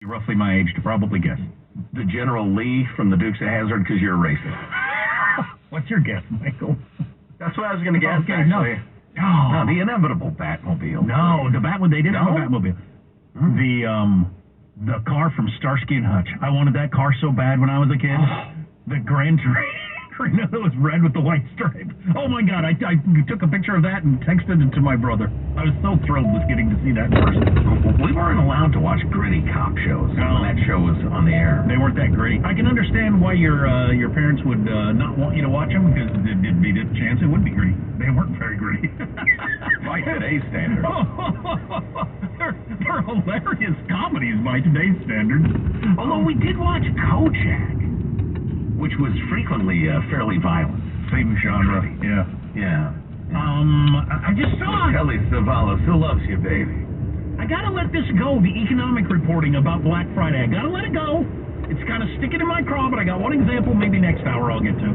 roughly my age to probably guess. The General Lee from the Dukes of Hazzard, because you're a racist. What's your guess, Michael? That's what I was going to guess, Okay, actually. No, the inevitable Batmobile. No, the Batmobile, they didn't have a No? Batmobile. The car from Starsky and Hutch. I wanted that car so bad when I was a kid. The Gran Torino that was red with the white stripe. Oh my God, I took a picture of that and texted it to my brother. I was so thrilled with getting to see that in person. We weren't allowed to watch gritty cop shows when that show was on the air. They weren't that gritty. I can understand why your parents would not want you to watch them, because there'd be a chance it would be gritty. They weren't very gritty. By today's standards. They're hilarious comedies by today's standards. Although we did watch Kojak, which was frequently fairly violent. Same genre. Yeah. I just saw it. Telly Savalas, who loves you, baby. I gotta let this go, the economic reporting about Black Friday. I gotta let it go. It's kind of sticking in my craw, but I got one example maybe next hour I'll get to.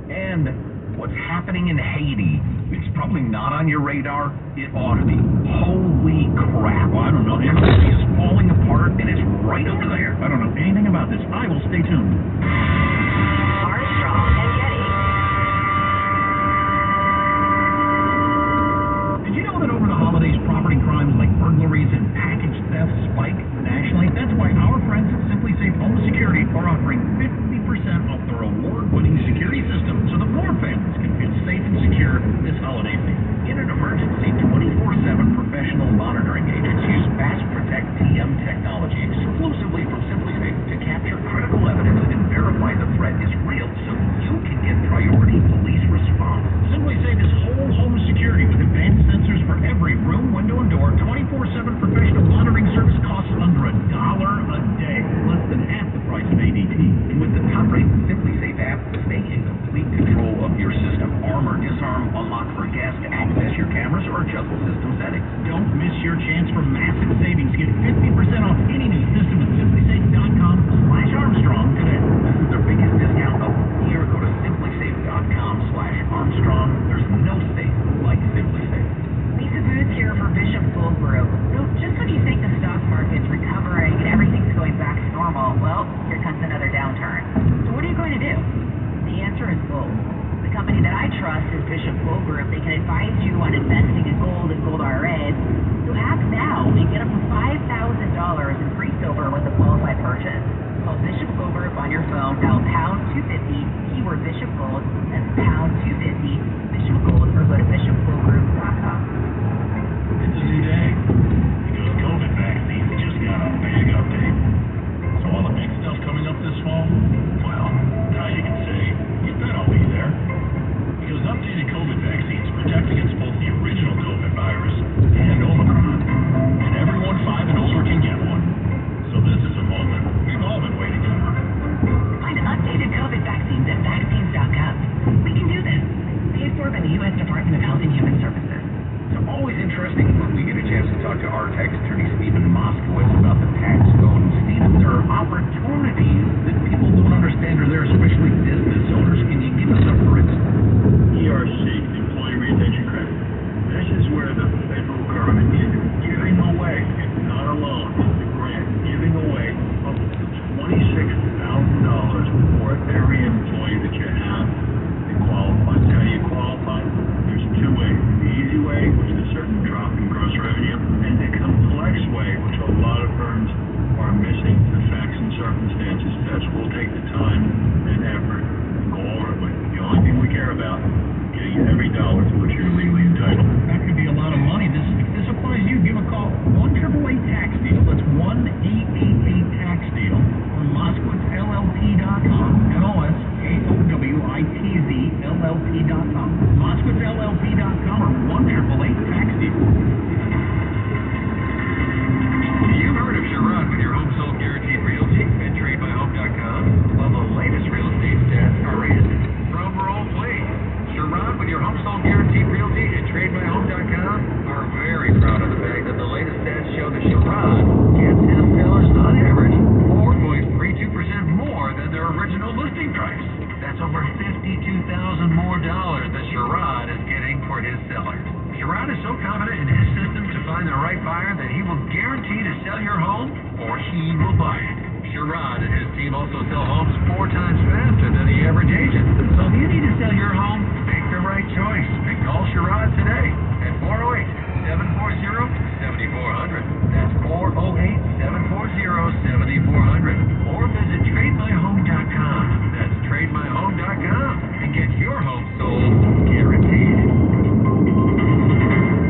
And what's happening in Haiti, it's probably not on your radar. It ought to be. Holy crap. Well, I don't know. Everything is falling apart, and it's right over there. I don't know anything about this. I will stay tuned. Armstrong and Getty. Did you know that over the holidays, property crimes like burglaries and package theft spike nationally? That's why our friends at Simply Safe Home Security are offering 50% off their award-winning security system, so that more families can feel safe and secure this holiday season. In an emergency, 24/7 professional monitoring agents use Fast Protect TM technology exclusively from Simply Safe to capture critical evidence and verify the threat is real, so you can get priority police response. Simply Safe is whole home security with advanced sensors for every room, window, and door. 24/7 professional monitoring service costs under $1 a day, less than half the price of ADT. And with the top-rated Simply Safe app, stay in complete control of your system. Arm or disarm, unlock for guests, access your cameras, or adjust the system settings. Don't miss your chance for massive savings. Get 50% off any new system at simplysafe.com/Armstrong today. This is their biggest discount of the year. Go to simplysafe.com/Armstrong. There's no safe like Simply Safe. Lisa Booth here for Bishop Gold Group. So just when you think the stock market's recovering and everything's going back to normal, well, here comes another downturn. So what are you going to do? The answer is gold. The company that I trust is Bishop Gold Group. They can advise you on investing in gold and gold IRAs. So act now and get up to $5,000 in free silver with a qualified purchase. Call Bishop Gold Group on your phone, dial pound 250, keyword Bishop Gold, that's pound 250, Bishop Gold, or go to bishopgoldgroup.com. It's a new day because COVID vaccines just got a big update. So all the big stuff coming up this fall, well, now you can say, you bet I'll be there. Because updated COVID vaccines protect against both the original COVID virus and Omicron. And everyone 5 and older can get one. So this is a moment we've all been waiting for. Find updated COVID vaccines at vaccines.gov. he will buy it. Sherrod and his team also sell homes 4 times faster than the average agent. So if you need to sell your home, make the right choice and call Sherrod today at 408-740-7400. That's 408-740-7400. Or visit TradeMyHome.com. That's TradeMyHome.com and get your home sold guaranteed.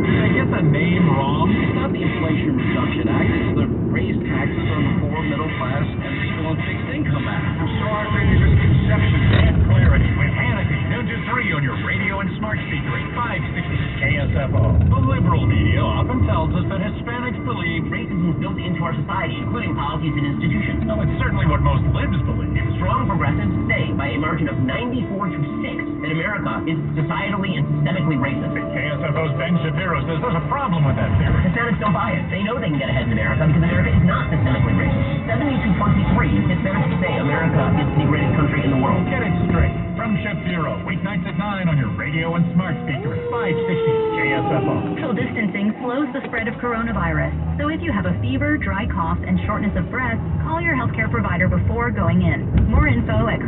Did I get the name wrong? It's not the Inflation Reduction Act. It's the raised taxes on the poor, middle class, and people on fixed income act. I'm sorry for any misconceptions and clarity with Hannity, noon to 3 on your radio and smart speaker at 560 KSFO. The liberal media often tells us that Hispanics believe racism is built into our society, including policies and institutions. well, it's certainly what most libs believe. Strong progressives say, by a margin of 94 to 6, that America is societally and systemically racist. KSFO's Ben Shapiro says there's a problem with that theory. Hispanics don't buy it. They know they can get ahead in America because America is not systemically racist. 70 to 23, Hispanics say America is the greatest country in the world. Get it straight. From Shapiro, weeknights at 9 on your radio and smart speaker at 560 KSFO. Social distancing slows the spread of coronavirus. So if you have a fever, dry cough, and shortness of breath, call your healthcare provider before going in. More info at